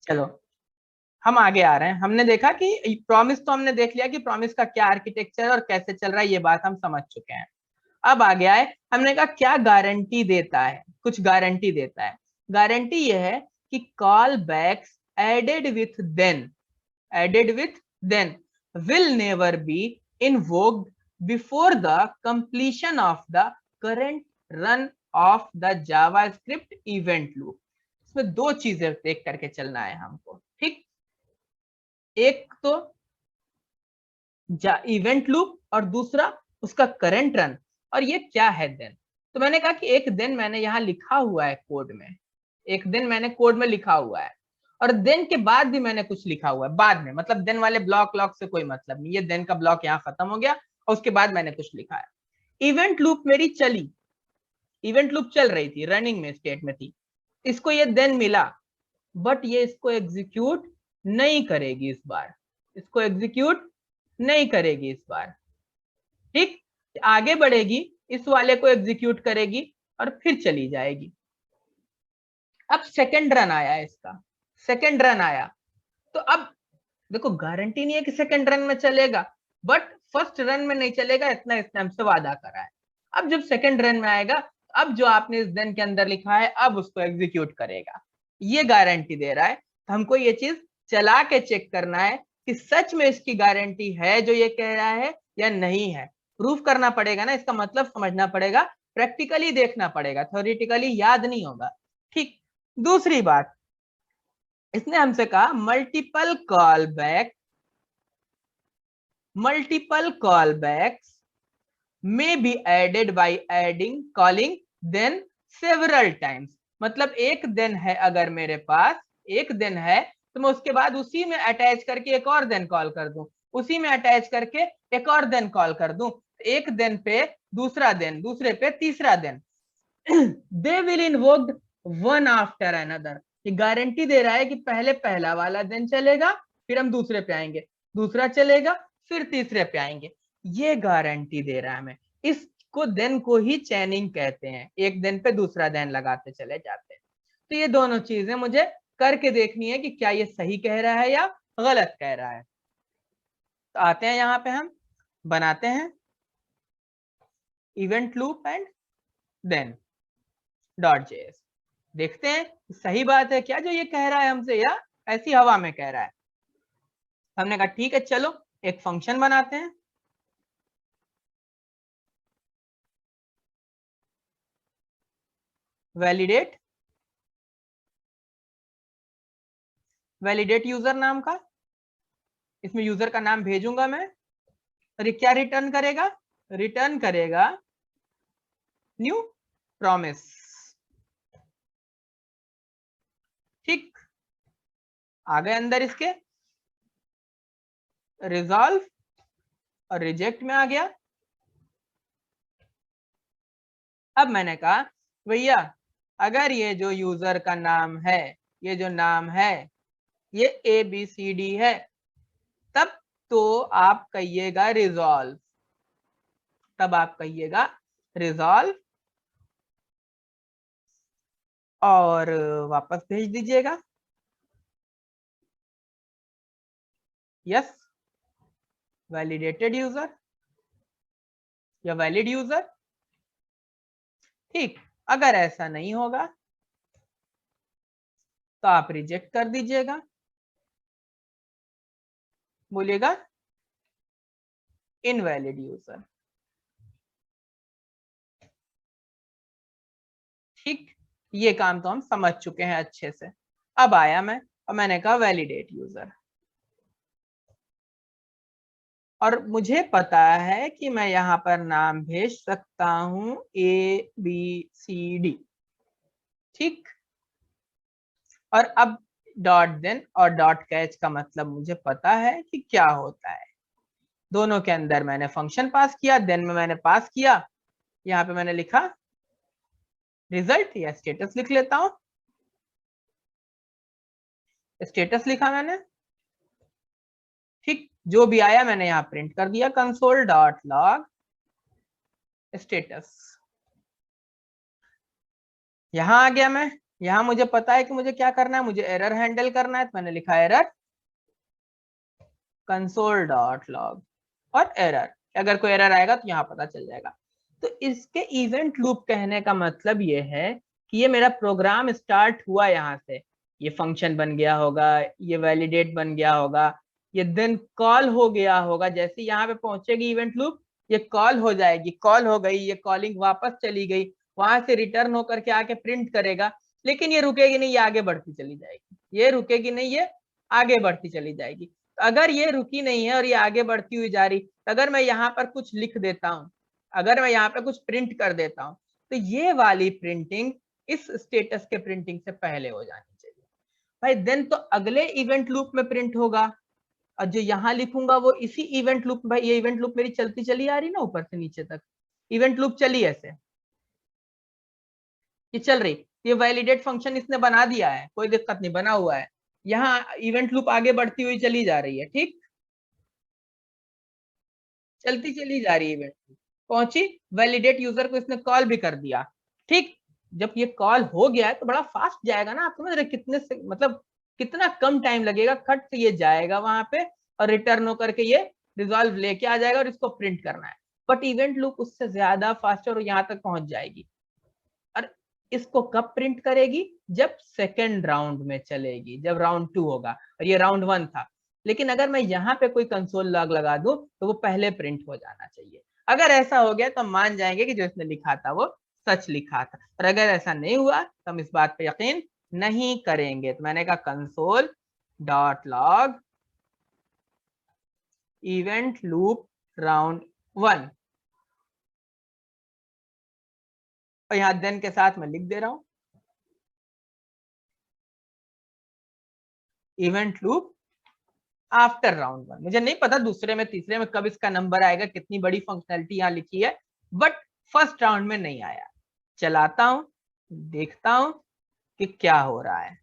चलो हम आगे आ रहे हैं। हमने देखा कि प्रॉमिस तो हमने देख लिया कि प्रॉमिस का क्या आर्किटेक्चर है और कैसे चल रहा है, ये बात हम समझ चुके हैं। अब आगे आए, हमने कहा क्या गारंटी देता है, कुछ गारंटी देता है। गारंटी ये है कि call backs added with then will never be invoked before the completion of the current run of the JavaScript event loop। इसमें दो चीजें देख करके चलना है हमको, ठीक। एक तो इवेंट लूप और दूसरा उसका करंट रन। और ये क्या है देन? तो मैंने कहा कि एक दिन मैंने यहाँ लिखा हुआ है कोड में, एक दिन मैंने कोड में लिखा हुआ है, और देन के बाद भी मैंने कुछ लिखा हुआ है बाद में, मतलब देन वाले ब्लॉक से कोई मतलब नहीं, ये देन का ब्लॉक यहाँ खत्म हो गया और उसके बाद मैंने कुछ लिखा है। इवेंट लूप मेरी चली, इवेंट लूप चल रही थी, रनिंग में स्टेट में थी, इसको ये देन मिला, बट ये इसको एग्जीक्यूट नहीं करेगी इस बार, इसको एग्जीक्यूट नहीं करेगी इस बार, ठीक। आगे बढ़ेगी, इस वाले को एग्जीक्यूट करेगी और फिर चली जाएगी। अब सेकंड रन आया इसका, सेकंड रन आया, तो अब देखो गारंटी नहीं है कि सेकंड रन में चलेगा, बट फर्स्ट रन में नहीं चलेगा, इतना इसने हमसे वादा करा है। अब जब सेकंड रन में आएगा, अब जो आपने इस देन के अंदर लिखा है अब उसको एग्जीक्यूट करेगा, ये गारंटी दे रहा है। तो हमको ये चीज चला के चेक करना है कि सच में इसकी गारंटी है जो ये कह रहा है या नहीं है। प्रूफ करना पड़ेगा ना, इसका मतलब समझना पड़ेगा, प्रैक्टिकली देखना पड़ेगा, थ्योरेटिकली याद नहीं होगा, ठीक। दूसरी बात, इसने हमसे कहा multiple callbacks may be added by calling then several times। मतलब एक दिन है, अगर मेरे पास एक दिन है तो मैं उसके बाद उसी में अटैच करके एक और दिन कॉल कर दूं, उसी में अटैच करके एक और दिन कॉल कर दूं, एक दिन पे दूसरा दिन, दूसरे पे तीसरा दिन। They will invoked one after another. ये गारंटी दे रहा है कि पहले पहला वाला दिन चलेगा, फिर हम दूसरे पे आएंगे, दूसरा चलेगा, फिर तीसरे पे आएंगे। ये गारंटी दे रहा है हमें। इसको दिन को ही चैनिंग कहते हैं, एक दिन पे दूसरा दिन लगाते चले जाते हैं। तो ये दोनों चीजें मुझे करके देखनी है कि क्या ये सही कह रहा है या गलत कह रहा है। तो आते हैं यहाँ पे, हम बनाते हैं event loop and then .js। देखते हैं सही बात है क्या जो ये कह रहा है हमसे, या ऐसी हवा में कह रहा है। हमने कहा ठीक है, चलो एक फंक्शन बनाते हैं। वैलिडेट यूजर नाम का, इसमें यूजर का नाम भेजूंगा मैं, और ये क्या रिटर्न करेगा? रिटर्न करेगा न्यू प्रॉमिस, ठीक। आ गए अंदर इसके, रिजॉल्व और रिजेक्ट में आ गया। अब मैंने कहा भैया अगर ये जो यूजर का नाम है, ये जो नाम है ये ABCD है, तब तो आप कहिएगा रिजॉल्व, तब आप कहिएगा रिजॉल्व और वापस भेज दीजिएगा यस वैलिडेटेड यूजर या वैलिड यूजर, ठीक। अगर ऐसा नहीं होगा तो आप रिजेक्ट कर दीजिएगा, बोलिएगा इनवैलिड यूजर, ठीक। ये काम तो हम समझ चुके हैं अच्छे से। अब आया मैं और मैंने कहा वैलिडेट यूजर, और मुझे पता है कि मैं यहाँ पर नाम भेज सकता हूं ABCD, ठीक। और अब डॉट देन और डॉट कैच का मतलब मुझे पता है कि क्या होता है। दोनों के अंदर मैंने फंक्शन पास किया, देन में मैंने पास किया, यहाँ पे मैंने लिखा रिजल्ट या स्टेटस लिख लेता हूं, स्टेटस लिखा मैंने, ठीक। जो भी आया मैंने यहाँ प्रिंट कर दिया, कंसोल डॉट लॉग स्टेटस। यहां आ गया मैं, यहाँ मुझे पता है कि मुझे क्या करना है, मुझे एरर हैंडल करना है, तो मैंने लिखा एरर console.log और एरर, अगर कोई एरर आएगा तो यहाँ पता चल जाएगा। तो इसके इवेंट लूप कहने का मतलब ये है कि ये मेरा प्रोग्राम स्टार्ट हुआ यहाँ से, ये फंक्शन बन गया होगा, ये वैलिडेट बन गया होगा, ये देन कॉल हो गया होगा, जैसे यहाँ पे पहुंचेगी इवेंट लूप ये कॉल हो जाएगी, कॉल हो गई, ये कॉलिंग वापस चली गई, वहां से रिटर्न होकर के आके प्रिंट करेगा, लेकिन ये रुकेगी नहीं, ये आगे बढ़ती चली जाएगी, ये रुकेगी नहीं, ये आगे बढ़ती चली जाएगी। अगर ये रुकी नहीं है और ये आगे बढ़ती हुई जा रही, अगर मैं यहाँ पर कुछ लिख देता हूँ, अगर मैं यहाँ पे कुछ प्रिंट कर देता हूँ, तो ये वाली प्रिंटिंग इस स्टेटस के प्रिंटिंग से पहले हो जानी चाहिए भाई, देन तो अगले इवेंट लूप में प्रिंट होगा, और जो यहाँ लिखूंगा वो इसी इवेंट लूप, भाई ये इवेंट लूप मेरी चलती चली आ रही ना ऊपर से नीचे तक, इवेंट लूप चली ऐसे, ये चल रही, ये वैलिडेट फंक्शन इसने बना दिया है, कोई दिक्कत नहीं, बना हुआ है, यहाँ इवेंट लूप आगे बढ़ती हुई चली जा रही है, ठीक, चलती चली जा रही है इवेंट लूप, पहुंची वैलिडेट यूजर को इसने कॉल भी कर दिया, ठीक, जब ये कॉल हो गया है तो बड़ा फास्ट जाएगा ना, आप समझ रहे कितने से, मतलब कितना कम टाइम लगेगा, खट से ये जाएगा वहां पे और रिटर्न होकर के ये रिजॉल्व लेके आ जाएगा और इसको प्रिंट करना है, बट इवेंट लूप उससे ज्यादा फास्ट और यहाँ तक पहुंच जाएगी, और इसको कब प्रिंट करेगी, जब सेकेंड राउंड में चलेगी, जब राउंड 2 होगा, और ये राउंड 1 था, लेकिन अगर मैं यहाँ पे कोई कंसोल लॉग लगा दूं तो वो पहले प्रिंट हो जाना चाहिए, अगर ऐसा हो गया तो हम मान जाएंगे कि जो इसने लिखा था वो सच लिखा था, और अगर ऐसा नहीं हुआ तो हम इस बात पे यकीन नहीं करेंगे, तो मैंने कहा console dot log event loop round 1, और यहाँ देन के साथ मैं लिख दे रहा हूं इवेंट लूप आफ्टर राउंड 1, मुझे नहीं पता दूसरे में तीसरे में कब इसका नंबर आएगा, कितनी बड़ी फंक्शनैलिटी यहाँ लिखी है, बट फर्स्ट राउंड में नहीं आया, चलाता हूं, देखता हूं कि क्या हो रहा है,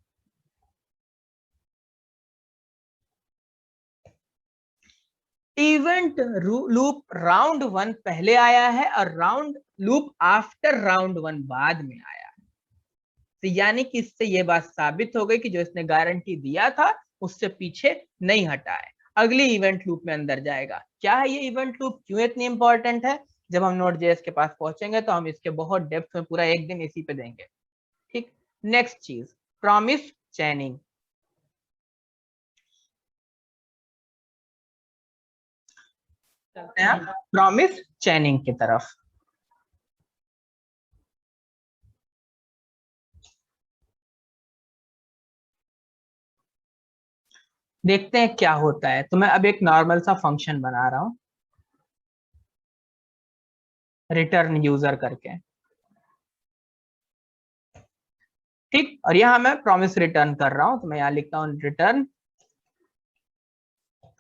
इवेंट लूप राउंड 1 पहले आया है और राउंड लूप आफ्टर राउंड 1 बाद में आया है, तो यानी कि इससे यह बात साबित हो गई कि जो इसने गारंटी दिया था उससे पीछे नहीं हटा है, अगली इवेंट लूप में अंदर जाएगा। क्या है ये इवेंट लूप, क्यों इतनी इंपॉर्टेंट है, जब हम नोड.जेएस के पास पहुंचेंगे तो हम इसके बहुत डेप्थ में पूरा एक दिन इसी पे देंगे, ठीक। नेक्स्ट चीज प्रॉमिस चैनिंग, चलते हैं प्रॉमिस चैनिंग की तरफ। देखते हैं क्या होता है, तो मैं अब एक नॉर्मल सा फंक्शन बना रहा हूं रिटर्न यूजर करके, ठीक, और यहाँ मैं प्रॉमिस रिटर्न कर रहा हूं, तो मैं यहाँ लिखता हूँ रिटर्न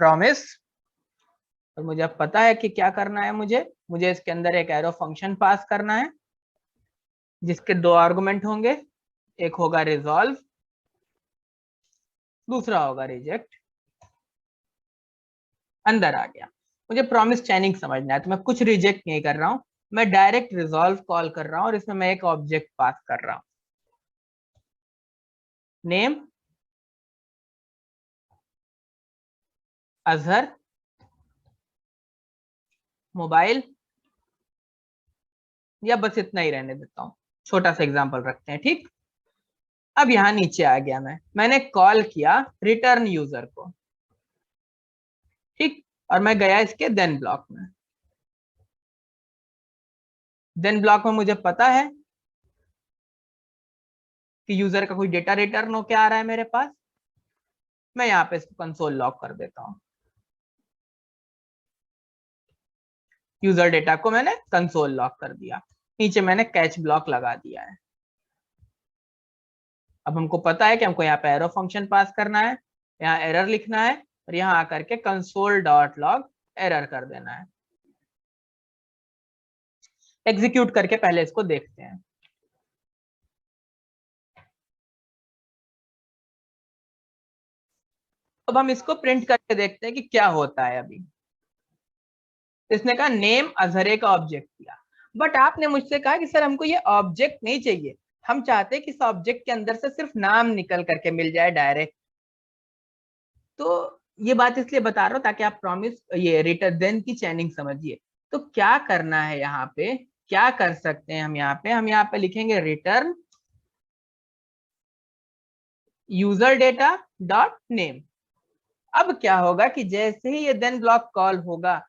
प्रॉमिस, और मुझे अब पता है कि क्या करना है, मुझे इसके अंदर एक एरो फंक्शन पास करना है जिसके 2 आर्गुमेंट होंगे, एक होगा रिजॉल्व, दूसरा होगा रिजेक्ट, अंदर आ गया, मुझे प्रॉमिस चैनिंग समझना है, तो मैं कुछ रिजेक्ट नहीं कर रहा हूं, मैं डायरेक्ट रिजॉल्व कॉल कर रहा हूं और इसमें मैं एक ऑब्जेक्ट पास कर रहा हूं, नेम अजहर, मोबाइल, या बस इतना ही रहने देता हूं, छोटा सा एग्जांपल रखते हैं, ठीक। अब यहां नीचे आ गया, मैंने कॉल किया रिटर्न यूजर को, ठीक, और मैं गया इसके देन ब्लॉक में, देन ब्लॉक में मुझे पता है कि यूजर का कोई डेटा रिटर्न होके आ रहा है मेरे पास, मैं यहाँ पे इसको कंसोल लॉग कर देता हूँ, यूजर डेटा को मैंने कंसोल लॉग कर दिया, नीचे मैंने कैच ब्लॉक लगा दिया है, अब हमको पता है कि हमको यहाँ पे एरो फंक्शन पास करना है, यहाँ एरर लिखना है और यहाँ आकर के कंसोल डॉट लॉग एरर कर देना है, एग्जीक्यूट करके पहले इसको देखते हैं। अब हम इसको प्रिंट करके देखते हैं कि क्या होता है। अभी इसने कहा नेम अजहरे का ऑब्जेक्ट किया, बट आपने मुझसे कहा कि सर हमको ये ऑब्जेक्ट नहीं चाहिए, हम चाहते हैं कि इस ऑब्जेक्ट के अंदर से सिर्फ नाम निकल करके मिल जाए डायरेक्ट। तो ये बात इसलिए बता रहा हूँ ताकि आप प्रॉमिस ये रिटर्न देन की चैनिंग समझिए। तो क्या करना है यहाँ पे, क्या कर सकते हैं हम यहाँ पे लिखेंगे return user data dot name. अब क्या होगा कि जैसे ही ये देन ब्लॉक कॉल होगा,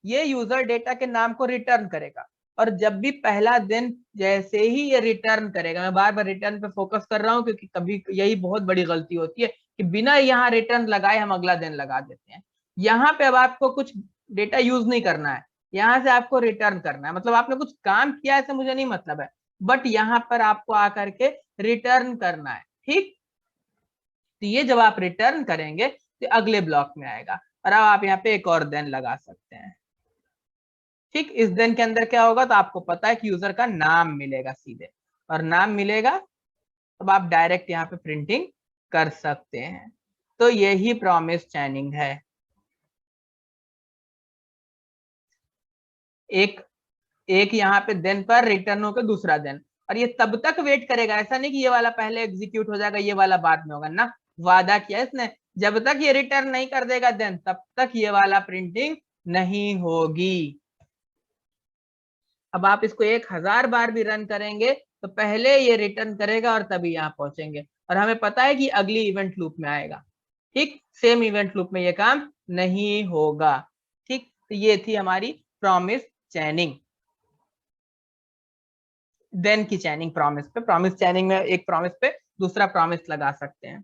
ये यूजर डेटा के नाम को रिटर्न करेगा। और जब भी पहला दिन जैसे ही ये रिटर्न करेगा, मैं बार बार रिटर्न पे फोकस कर रहा हूँ क्योंकि कभी यही बहुत बड़ी गलती होती है कि बिना यहाँ रिटर्न लगाए हम अगला दिन लगा देते हैं। यहाँ पे अब आपको कुछ डेटा यूज नहीं करना है, यहाँ से आपको रिटर्न करना है। मतलब आपने कुछ काम किया ऐसे मुझे नहीं मतलब है, बट यहाँ पर आपको आकर के रिटर्न करना है। ठीक, तो ये जब आप रिटर्न करेंगे तो अगले ब्लॉक में आएगा। और अब आप यहाँ पे एक और देन लगा सकते हैं। ठीक, इस देन के अंदर क्या होगा, तो आपको पता है कि यूजर का नाम मिलेगा सीधे, और नाम मिलेगा तब आप डायरेक्ट यहाँ पे प्रिंटिंग कर सकते हैं। तो यही प्रॉमिस चैनिंग है। एक एक यहाँ पे देन पर रिटर्न होकर दूसरा देन, और ये तब तक वेट करेगा, ऐसा नहीं कि ये वाला पहले एग्जीक्यूट हो जाएगा ये वाला बाद में होगा ना। वादा किया इसने, जब तक ये रिटर्न नहीं कर देगा देन, तब तक ये वाला प्रिंटिंग नहीं होगी। अब आप इसको 1000 बार भी रन करेंगे तो पहले ये रिटर्न करेगा और तभी यहाँ पहुंचेंगे, और हमें पता है कि अगली इवेंट लूप में आएगा। ठीक, सेम इवेंट लूप में ये काम नहीं होगा। ठीक, तो ये थी हमारी प्रॉमिस चैनिंग, देन की चैनिंग प्रॉमिस पे। प्रॉमिस चैनिंग में एक प्रॉमिस पे दूसरा प्रॉमिस लगा सकते हैं।